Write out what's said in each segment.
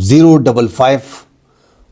055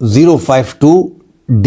052D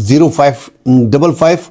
055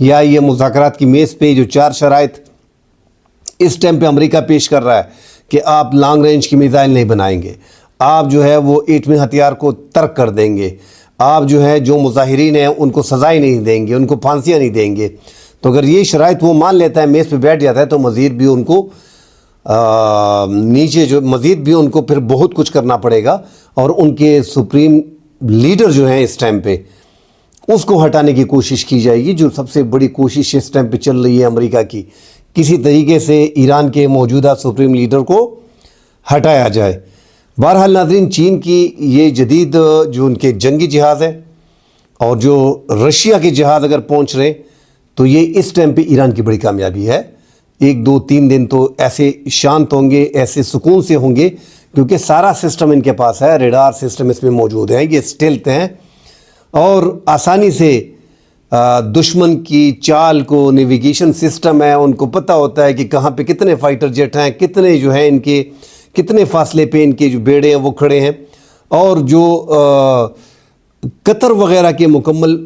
یا یہ مذاکرات کی میز پہ جو 4 شرائط اس ٹائم پہ امریکہ پیش کر رہا ہے کہ آپ لانگ رینج کی میزائل نہیں بنائیں گے، آپ جو ہے وہ ایٹمی ہتھیار کو ترک کر دیں گے، آپ جو ہے جو مظاہرین ہیں ان کو سزائیں نہیں دیں گے، ان کو پھانسیاں نہیں دیں گے، تو اگر یہ شرائط وہ مان لیتا ہے، میز پہ بیٹھ جاتا ہے، تو مزید بھی ان کو نیچے جو مزید بھی ان کو پھر بہت کچھ کرنا پڑے گا، اور ان کے سپریم لیڈر جو ہیں اس ٹائم پہ اس کو ہٹانے کی کوشش کی جائے گی، جو سب سے بڑی کوشش اس ٹائم پہ چل رہی ہے امریکہ کی، کسی طریقے سے ایران کے موجودہ سپریم لیڈر کو ہٹایا جائے۔ بہرحال ناظرین، چین کی یہ جدید جو ان کے جنگی جہاز ہے اور جو رشیا کے جہاز اگر پہنچ رہے تو یہ اس ٹائم پہ ایران کی بڑی کامیابی ہے۔ 1 2 3 دن تو ایسے شانت ہوں گے، ایسے سکون سے ہوں گے، کیونکہ سارا سسٹم ان کے پاس ہے، ریڈار سسٹم اس میں موجود ہیں، یہ اسٹیلتھ ہیں اور آسانی سے دشمن کی چال کو نیویگیشن سسٹم ہے، ان کو پتہ ہوتا ہے کہ کہاں پہ کتنے فائٹر جیٹ ہیں، کتنے جو ہیں ان کے کتنے فاصلے پہ ان کے جو بیڑے ہیں وہ کھڑے ہیں، اور جو قطر وغیرہ کے مکمل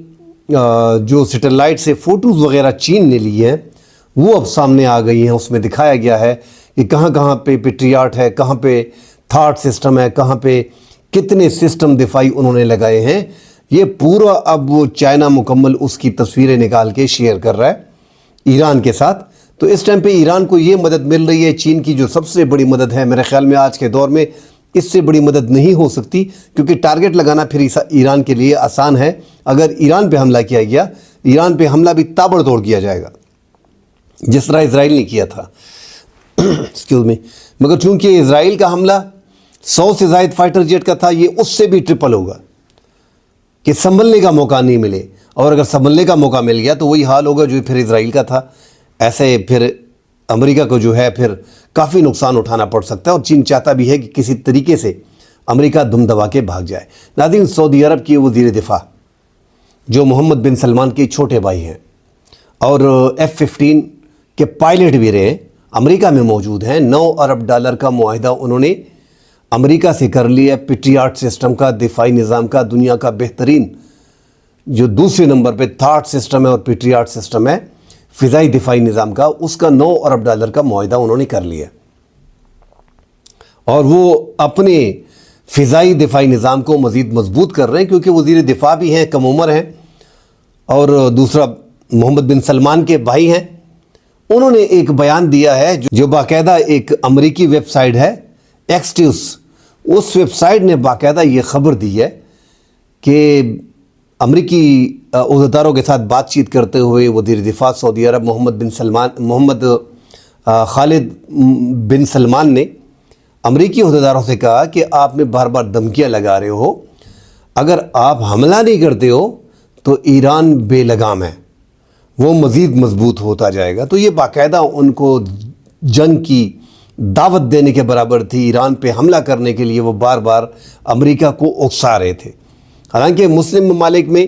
جو سیٹلائٹ سے فوٹوز وغیرہ چین نے لی ہیں وہ اب سامنے آ گئی ہیں، اس میں دکھایا گیا ہے کہ کہاں کہاں پہ پیٹریاٹ ہے، کہاں پہ تھاٹ سسٹم ہے، کہاں پہ کتنے سسٹم دفاعی انہوں نے لگائے ہیں۔ یہ پورا اب وہ چائنا مکمل اس کی تصویریں نکال کے شیئر کر رہا ہے ایران کے ساتھ۔ تو اس ٹائم پہ ایران کو یہ مدد مل رہی ہے، چین کی جو سب سے بڑی مدد ہے، میرے خیال میں آج کے دور میں اس سے بڑی مدد نہیں ہو سکتی، کیونکہ ٹارگٹ لگانا پھر ایران کے لیے آسان ہے۔ اگر ایران پہ حملہ کیا گیا، ایران پہ حملہ بھی تابڑ توڑ کیا جائے گا، جس طرح اسرائیل نے کیا تھا ایکسکیوز می، مگر چونکہ اسرائیل کا حملہ 100 سے زائد فائٹر جیٹ کا تھا، یہ اس سے بھی ٹرپل ہوگا کہ سنبھلنے کا موقع نہیں ملے، اور اگر سنبھلنے کا موقع مل گیا تو وہی حال ہوگا جو پھر اسرائیل کا تھا۔ ایسے پھر امریکہ کو جو ہے پھر کافی نقصان اٹھانا پڑ سکتا ہے، اور چین چاہتا بھی ہے کہ کسی طریقے سے امریکہ دم دبا کے بھاگ جائے۔ ناظرین، سعودی عرب کی وزیر دفاع جو محمد بن سلمان کے چھوٹے بھائی ہیں اور F-15 کے پائلٹ بھی رہے، امریکہ میں موجود ہیں، $9 ارب کا معاہدہ انہوں نے امریکہ سے کر لیا، پیٹریاٹ سسٹم کا، دفاعی نظام کا، دنیا کا بہترین جو دوسرے نمبر پہ تھاٹ سسٹم ہے اور پیٹریاٹ سسٹم ہے فضائی دفاعی نظام کا، اس کا $9 ارب کا معاہدہ انہوں نے کر لیا، اور وہ اپنے فضائی دفاعی نظام کو مزید مضبوط کر رہے ہیں، کیونکہ وزیر دفاع بھی ہیں، کم عمر ہیں، اور دوسرا محمد بن سلمان کے بھائی ہیں۔ انہوں نے ایک بیان دیا ہے جو باقاعدہ ایک امریکی ویب سائٹ ہے ایکسٹیوس، اس ویب سائٹ نے باقاعدہ یہ خبر دی ہے کہ امریکی عہدیداروں کے ساتھ بات چیت کرتے ہوئے وزیر دفاع سعودی عرب محمد خالد بن سلمان نے امریکی عہدیداروں سے کہا کہ آپ نے بار بار دھمکیاں لگا رہے ہو، اگر آپ حملہ نہیں کرتے ہو تو ایران بے لگام ہے، وہ مزید مضبوط ہوتا جائے گا۔ تو یہ باقاعدہ ان کو جنگ کی دعوت دینے کے برابر تھی، ایران پہ حملہ کرنے کے لیے وہ بار بار امریکہ کو اکسا رہے تھے۔ حالانکہ مسلم ممالک میں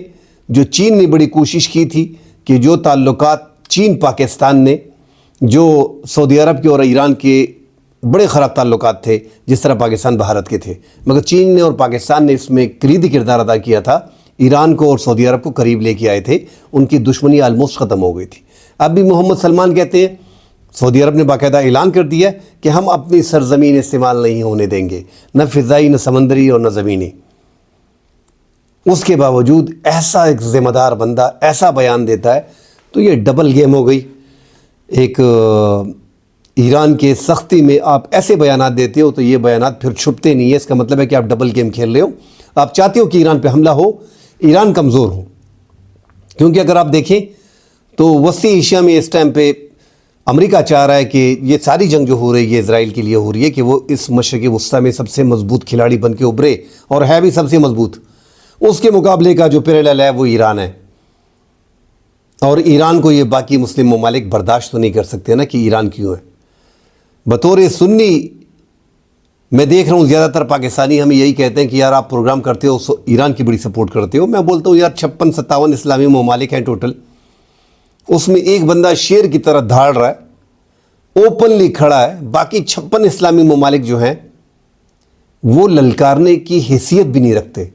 جو چین نے بڑی کوشش کی تھی کہ جو تعلقات چین پاکستان نے، جو سعودی عرب کے اور ایران کے بڑے خراب تعلقات تھے، جس طرح پاکستان بھارت کے تھے، مگر چین نے اور پاکستان نے اس میں کلیدی کردار ادا کیا تھا، ایران کو اور سعودی عرب کو قریب لے کے آئے تھے، ان کی دشمنی آلموسٹ ختم ہو گئی تھی۔ اب بھی محمد سلمان کہتے ہیں، سعودی عرب نے باقاعدہ اعلان کر دیا کہ ہم اپنی سرزمین استعمال نہیں ہونے دیں گے، نہ فضائی، نہ سمندری اور نہ زمینی۔ اس کے باوجود ایسا ایک ذمہ دار بندہ ایسا بیان دیتا ہے، تو یہ ڈبل گیم ہو گئی۔ ایک ایران کے سختی میں آپ ایسے بیانات دیتے ہو تو یہ بیانات پھر چھپتے نہیں ہے، اس کا مطلب ہے کہ آپ ڈبل گیم کھیل رہے ہو، آپ چاہتے ہو کہ ایران پہ حملہ ہو، ایران کمزور ہو۔ کیونکہ اگر آپ دیکھیں تو وسیع ایشیا میں اس ٹائم پہ امریکہ چاہ رہا ہے کہ یہ ساری جنگ جو ہو رہی ہے اسرائیل کے لیے ہو رہی ہے کہ وہ اس مشرق وسطیٰ میں سب سے مضبوط کھلاڑی بن کے ابھرے، اور ہے بھی سب سے مضبوط۔ اس کے مقابلے کا جو پیرالل ہے وہ ایران ہے، اور ایران کو یہ باقی مسلم ممالک برداشت تو نہیں کر سکتے نا کہ ایران کیوں ہے۔ بطور سنی میں دیکھ رہا ہوں زیادہ تر پاکستانی ہمیں یہی کہتے ہیں کہ یار آپ پروگرام کرتے ہو ایران کی بڑی سپورٹ کرتے ہو۔ میں بولتا ہوں یار 56-57 اسلامی ممالک ہیں ٹوٹل، اس میں ایک بندہ شیر کی طرح دھاڑ رہا ہے، اوپنلی کھڑا ہے، باقی 56 اسلامی ممالک جو ہیں وہ للکارنے کی حیثیت بھی نہیں رکھتے۔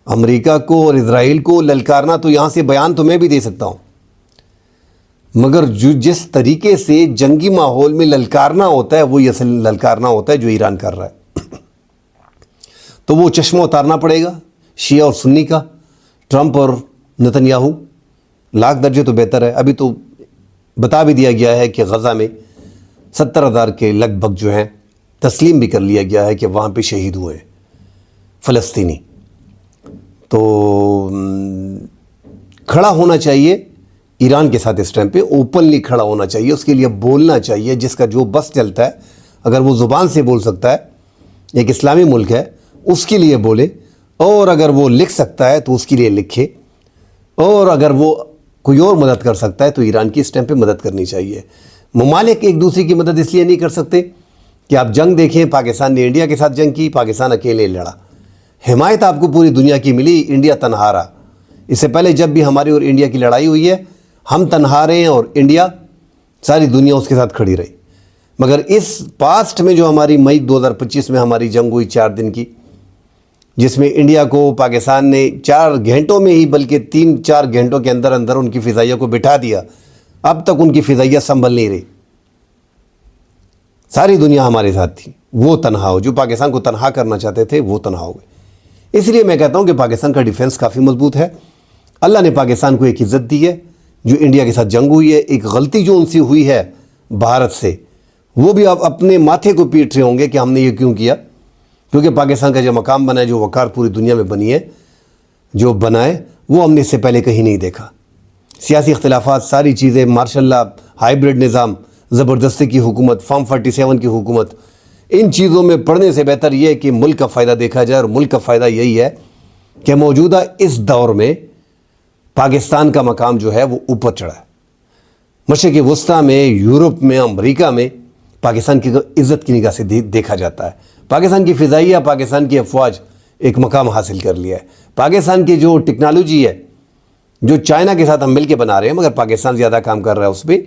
امریکہ کو اور اسرائیل کو للکارنا تو یہاں سے بیان تو میں بھی دے سکتا ہوں، مگر جو جس طریقے سے جنگی ماحول میں للکارنا ہوتا ہے وہی اصل للکارنا ہوتا ہے جو ایران کر رہا ہے. تو وہ چشمہ اتارنا پڑے گا شیعہ اور سنی کا. ٹرمپ اور نتنیاہو لاکھ درجے تو بہتر ہے. ابھی تو بتا بھی دیا گیا ہے کہ غزہ میں 70,000 کے لگ بھگ جو ہیں تسلیم بھی کر لیا گیا ہے کہ وہاں پہ شہید ہوئے ہیں فلسطینی. تو کھڑا ہونا چاہیے ایران کے ساتھ اس ٹائم پہ, اوپنلی کھڑا ہونا چاہیے, اس کے لیے بولنا چاہیے. جس کا جو بس چلتا ہے, اگر وہ زبان سے بول سکتا ہے, ایک اسلامی ملک ہے اس کے لیے بولے, اور اگر وہ لکھ سکتا ہے تو اس کے لیے لکھے, اور اگر وہ کوئی اور مدد کر سکتا ہے تو ایران کی اس ٹائم پہ مدد کرنی چاہیے. ممالک ایک دوسرے کی مدد اس لیے نہیں کر سکتے کہ آپ جنگ دیکھیں, پاکستان نے انڈیا کے ساتھ جنگ کی, پاکستان اکیلے لڑا. حمایت آپ کو پوری دنیا کی ملی, انڈیا تنہا رہا. اس سے پہلے جب بھی ہماری اور انڈیا کی لڑائی ہوئی ہے ہم تنہا رہے ہیں اور انڈیا ساری دنیا اس کے ساتھ کھڑی رہی. مگر اس پاسٹ میں جو ہماری مئی 2025 میں ہماری جنگ ہوئی 4 دن کی, جس میں انڈیا کو پاکستان نے 4 گھنٹوں میں ہی بلکہ 3-4 گھنٹوں کے اندر اندر ان کی فضائیہ کو بٹھا دیا, اب تک ان کی فضائیہ سنبھل نہیں رہی. ساری دنیا ہمارے ساتھ تھی, وہ تنہا ہو. جو پاکستان کو تنہا کرنا چاہتے تھے وہ تنہا ہو گئے. اس لیے میں کہتا ہوں کہ پاکستان کا ڈیفنس کافی مضبوط ہے. اللہ نے پاکستان کو ایک عزت دی ہے. جو انڈیا کے ساتھ جنگ ہوئی ہے, ایک غلطی جو ان سے ہوئی ہے بھارت سے, وہ بھی آپ اپنے ماتھے کو پیٹ رہے ہوں گے کہ ہم نے یہ کیوں کیا. کیونکہ پاکستان کا جو مقام بنا ہے, جو وقار پوری دنیا میں بنی ہے, جو بنا ہے, وہ ہم نے اس سے پہلے کہیں نہیں دیکھا. سیاسی اختلافات, ساری چیزیں, ماشاء اللہ, ہائیبرڈ نظام, زبردستی کی حکومت, فارم 47 کی حکومت, ان چیزوں میں پڑھنے سے بہتر یہ ہے کہ ملک کا فائدہ دیکھا جائے. اور ملک کا فائدہ یہی ہے کہ موجودہ اس دور میں پاکستان کا مقام جو ہے وہ اوپر چڑھا ہے. مشرق وسطیٰ میں, یورپ میں, امریکہ میں پاکستان کی عزت کی نگاہ سے دیکھا جاتا ہے. پاکستان کی فضائیہ, پاکستان کی افواج ایک مقام حاصل کر لیا ہے. پاکستان کی جو ٹیکنالوجی ہے, جو چائنا کے ساتھ ہم مل کے بنا رہے ہیں, مگر پاکستان زیادہ کام کر رہا ہے اس پہ.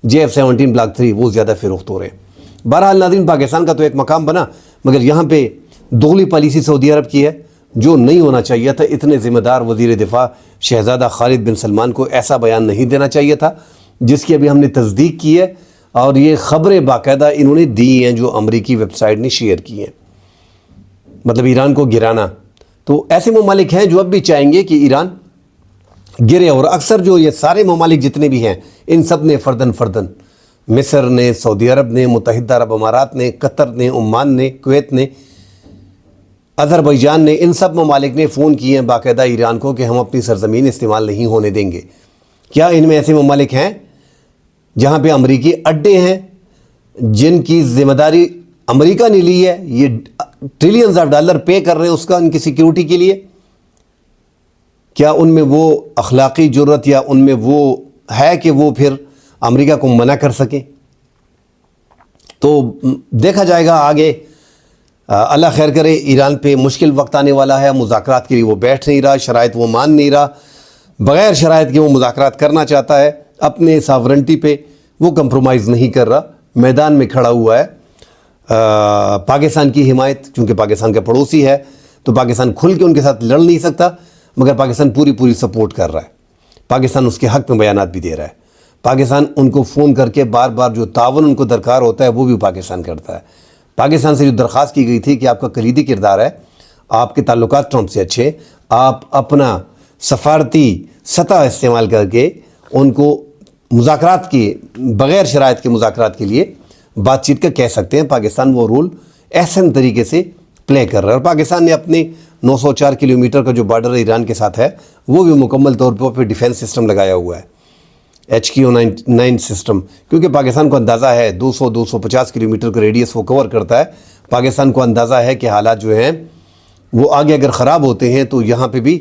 JF-17 Block 3 وہ زیادہ فروخت ہو رہے ہیں. بہرحال ناظرین, پاکستان کا تو ایک مقام بنا, مگر یہاں پہ دوغلی پالیسی سعودی عرب کی ہے, جو نہیں ہونا چاہیے تھا. اتنے ذمہ دار وزیر دفاع شہزادہ خالد بن سلمان کو ایسا بیان نہیں دینا چاہیے تھا, جس کی ابھی ہم نے تصدیق کی ہے. اور یہ خبریں باقاعدہ انہوں نے دی ہیں جو امریکی ویب سائٹ نے شیئر کی ہیں, مطلب ایران کو گرانا. تو ایسے ممالک ہیں جو اب بھی چاہیں گے کہ ایران گرے, اور اکثر جو یہ سارے ممالک جتنے بھی ہیں ان سب نے فردن مصر نے, سعودی عرب نے, متحدہ عرب امارات نے, قطر نے, عمان نے, کویت نے, آذربائیجان نے, ان سب ممالک نے فون کیے ہیں باقاعدہ ایران کو کہ ہم اپنی سرزمین استعمال نہیں ہونے دیں گے. کیا ان میں ایسے ممالک ہیں جہاں پہ امریکی اڈے ہیں جن کی ذمہ داری امریکہ نے لی ہے, یہ ٹریلینز آف ڈالر پے کر رہے ہیں اس کا ان کی سیکیورٹی کے لیے؟ کیا ان میں وہ اخلاقی جرت یا ان میں وہ ہے کہ وہ پھر امریکہ کو منع کر سکیں؟ تو دیکھا جائے گا آگے. اللہ خیر کرے. ایران پہ مشکل وقت آنے والا ہے. مذاکرات کے لیے وہ بیٹھ نہیں رہا, شرائط وہ مان نہیں رہا, بغیر شرائط کے وہ مذاکرات کرنا چاہتا ہے. اپنے ساورنٹی پہ وہ کمپرومائز نہیں کر رہا, میدان میں کھڑا ہوا ہے. پاکستان کی حمایت, چونکہ پاکستان کا پڑوسی ہے تو پاکستان کھل کے ان کے ساتھ لڑ نہیں سکتا, مگر پاکستان پوری سپورٹ کر رہا ہے. پاکستان اس کے حق میں بیانات بھی دے رہا ہے. پاکستان ان کو فون کر کے بار بار جو تعاون ان کو درکار ہوتا ہے وہ بھی پاکستان کرتا ہے. پاکستان سے جو درخواست کی گئی تھی کہ آپ کا کلیدی کردار ہے, آپ کے تعلقات ٹرمپ سے اچھے, آپ اپنا سفارتی سطح استعمال کر کے ان کو مذاکرات کے بغیر شرائط کے مذاکرات کے لیے بات چیت کا کہہ سکتے ہیں. پاکستان وہ رول احسن طریقے سے پلے کر رہا ہے. اور پاکستان نے اپنے 904 کلومیٹر کا جو بارڈر ایران کے ساتھ ہے وہ بھی مکمل طور پہ ڈیفنس سسٹم لگایا ہوا ہے, HQ-9 سسٹم, کیونکہ پاکستان کو اندازہ ہے 200-250 کلومیٹر کا ریڈیس وہ کور کرتا ہے. پاکستان کو اندازہ ہے کہ حالات جو ہیں وہ آگے اگر خراب ہوتے ہیں تو یہاں پہ بھی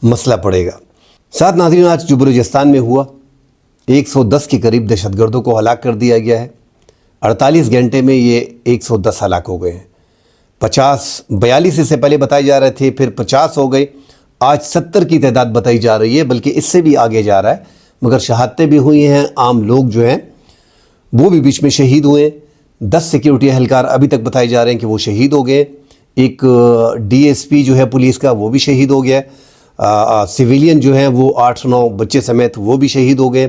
مسئلہ پڑے گا. ساتھ ناظرین, آج جو بلوچستان میں ہوا 110 کے قریب دہشت گردوں کو ہلاک کر دیا گیا ہے. 48 گھنٹے میں یہ 110 ہلاک ہو گئے ہیں. 42 اس سے پہلے بتائے جا رہے تھے, پھر 50 ہو گئے, آج 70 کی تعداد بتائی جا رہی ہے, بلکہ اس سے بھی آگے جا رہا ہے. مگر شہادتیں بھی ہوئی ہیں, عام لوگ جو ہیں وہ بھی بیچ میں شہید ہوئے ہیں. 10 سیکیورٹی اہلکار ابھی تک بتائے جا رہے ہیں کہ وہ شہید ہو گئے. ایک DSP جو ہے پولیس کا وہ بھی شہید ہو گیا. سویلین جو ہیں وہ 8-9 بچے سمیت وہ بھی شہید ہو گئے.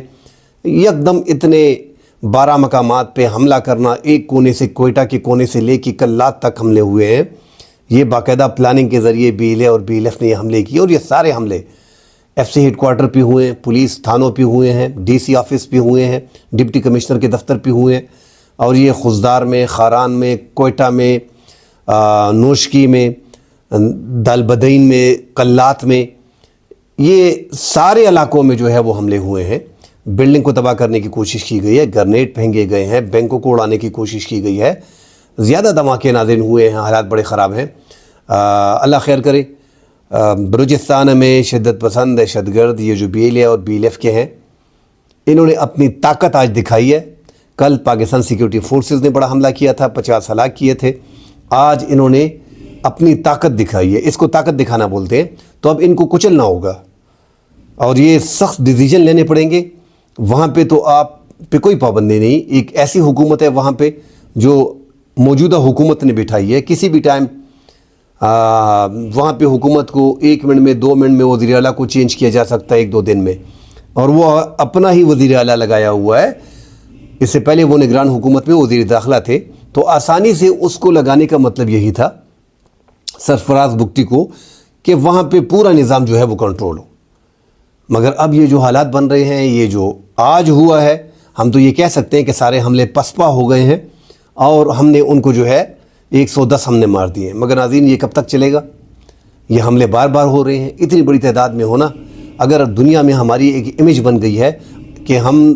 یکدم اتنے 12 مقامات پہ حملہ کرنا، ایک کونے سے کوئٹہ کے کونے سے لے کے کلات تک حملے ہوئے ہیں. یہ باقاعدہ پلاننگ کے ذریعے بی ایل اے اور بی ایل ایف نے یہ حملے کیے، اور یہ سارے حملے ایف سی ہیڈ کوارٹر پہ ہوئے ہیں، پولیس تھانوں پہ ہوئے ہیں، ڈی سی آفس پہ ہوئے ہیں، ڈپٹی کمشنر کے دفتر پہ ہوئے ہیں، اور یہ خزدار میں، خاران میں، کوئٹہ میں، نوشکی میں، دالبدین میں، کلات میں، یہ سارے علاقوں میں جو ہے وہ حملے ہوئے ہیں. بلڈنگ کو تباہ کرنے کی کوشش کی گئی ہے، گرنیڈ پھینکے گئے ہیں، بینکوں کو اڑانے کی کوشش کی گئی ہے، زیادہ دھماکے ناظرین ہوئے ہیں، حالات بڑے خراب ہیں. اللہ خیر کرے. بلوچستان میں شدت پسند دہشت گرد یہ جو بی ایل اے اور بی ایل ایف کے ہیں، انہوں نے اپنی طاقت آج دکھائی ہے. کل پاکستان سیکیورٹی فورسز نے بڑا حملہ کیا تھا، 50 ہلاک کیے تھے. آج انہوں نے اپنی طاقت دکھائی ہے، اس کو طاقت دکھانا بولتے ہیں. تو اب ان کو کچلنا ہوگا اور یہ سخت ڈیسیجن لینے پڑیں گے. وہاں پہ تو آپ پہ کوئی پابندی نہیں، ایک ایسی حکومت ہے وہاں پہ جو موجودہ حکومت نے بٹھائی ہے. کسی بھی ٹائم وہاں پہ حکومت کو 1 منٹ میں 2 منٹ میں وزیر اعلیٰ کو چینج کیا جا سکتا ہے 1-2 دن میں، اور وہ اپنا ہی وزیر اعلیٰ لگایا ہوا ہے. اس سے پہلے وہ نگران حکومت میں وزیر داخلہ تھے، تو آسانی سے اس کو لگانے کا مطلب یہی تھا سرفراز بگٹی کو، کہ وہاں پہ پورا نظام جو ہے وہ کنٹرول ہو. مگر اب یہ جو حالات بن رہے ہیں، یہ جو آج ہوا ہے، ہم تو یہ کہہ سکتے ہیں کہ سارے حملے پسپا ہو گئے ہیں اور ہم نے ان کو جو ہے 110 ہم نے مار دیے. مگر ناظرین یہ کب تک چلے گا؟ یہ حملے بار بار ہو رہے ہیں، اتنی بڑی تعداد میں ہونا. اگر دنیا میں ہماری ایک امیج بن گئی ہے کہ ہم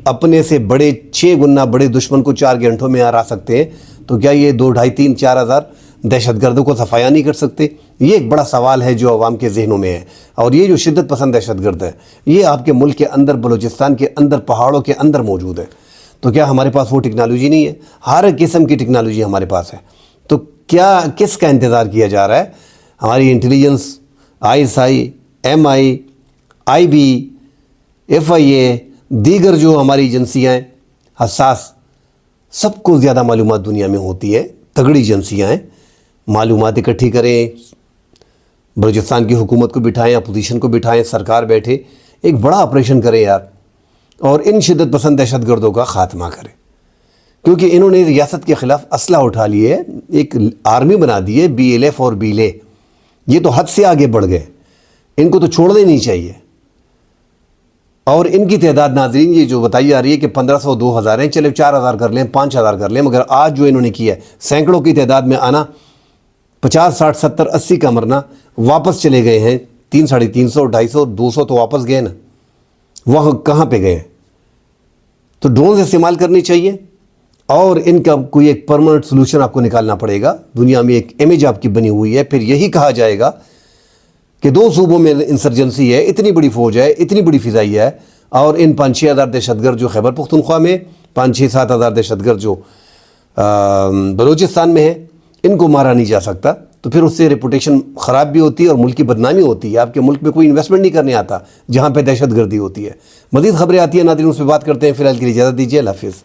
اپنے سے بڑے 6 گنا بڑے دشمن کو 4 گھنٹوں میں ہرا سکتے ہیں، تو کیا یہ 2 2.5 3 4 ہزار دہشت گردوں کو صفایا نہیں کر سکتے؟ یہ ایک بڑا سوال ہے جو عوام کے ذہنوں میں ہے. اور یہ جو شدت پسند دہشت گرد ہے، یہ آپ کے ملک کے اندر، بلوچستان کے اندر، پہاڑوں کے اندر موجود ہے. تو کیا ہمارے پاس وہ ٹیکنالوجی نہیں ہے؟ ہر قسم کی ٹیکنالوجی ہمارے پاس ہے. تو کیا کس کا انتظار کیا جا رہا ہے؟ ہماری intelligence, ISI، MI، IB، FIA، دیگر جو ہماری ایجنسیاں ہیں حساس، سب کو زیادہ معلومات دنیا میں ہوتی ہے، تگڑی ایجنسیاں ہیں. معلومات اکٹھی کریں، بلوچستان کی حکومت کو بٹھائیں، اپوزیشن کو بٹھائیں، سرکار بیٹھے، ایک بڑا آپریشن کریں یار، اور ان شدت پسند دہشت گردوں کا خاتمہ کریں. کیونکہ انہوں نے ریاست کے خلاف اسلحہ اٹھا لیے، ایک آرمی بنا دی ہے BLF اور BLA. یہ تو حد سے آگے بڑھ گئے، ان کو تو چھوڑنا ہی نہیں چاہیے. اور ان کی تعداد ناظرین یہ جو بتائی جا رہی ہے کہ 1500 2000 ہیں، چلے 4000 کر لیں، 5000 کر لیں، مگر آج جو انہوں نے کیا ہے سینکڑوں کی تعداد میں آنا، 50 60 70 80 کا مرنا، واپس چلے گئے ہیں 300 350 250 200 تو واپس گئے نا. وہاں کہاں پہ گئے؟ تو ڈرونز استعمال کرنی چاہیے، اور ان کا کوئی ایک پرماننٹ سلوشن آپ کو نکالنا پڑے گا. دنیا میں ایک امیج آپ کی بنی ہوئی ہے، پھر یہی کہا جائے گا کہ 2 صوبوں میں انسرجنسی ہے، اتنی بڑی فوج ہے، اتنی بڑی فضائیہ ہے، اور ان 5-6 ہزار دہشت گرد جو خیبر پختونخوا میں، 5-6-7 ہزار دہشت گرد جو بلوچستان میں ہیں، ان کو مارا نہیں جا سکتا. تو پھر اس سے ریپوٹیشن خراب بھی ہوتی ہے اور ملک کی بدنامی ہوتی ہے. آپ کے ملک میں کوئی انویسٹمنٹ نہیں کرنے آتا جہاں پہ دہشت گردی ہوتی ہے. مزید خبریں آتی ہیں ناظرین، اس پہ بات کرتے ہیں. فی الحال کے لیے اجازت دیجیے، اللہ حافظ.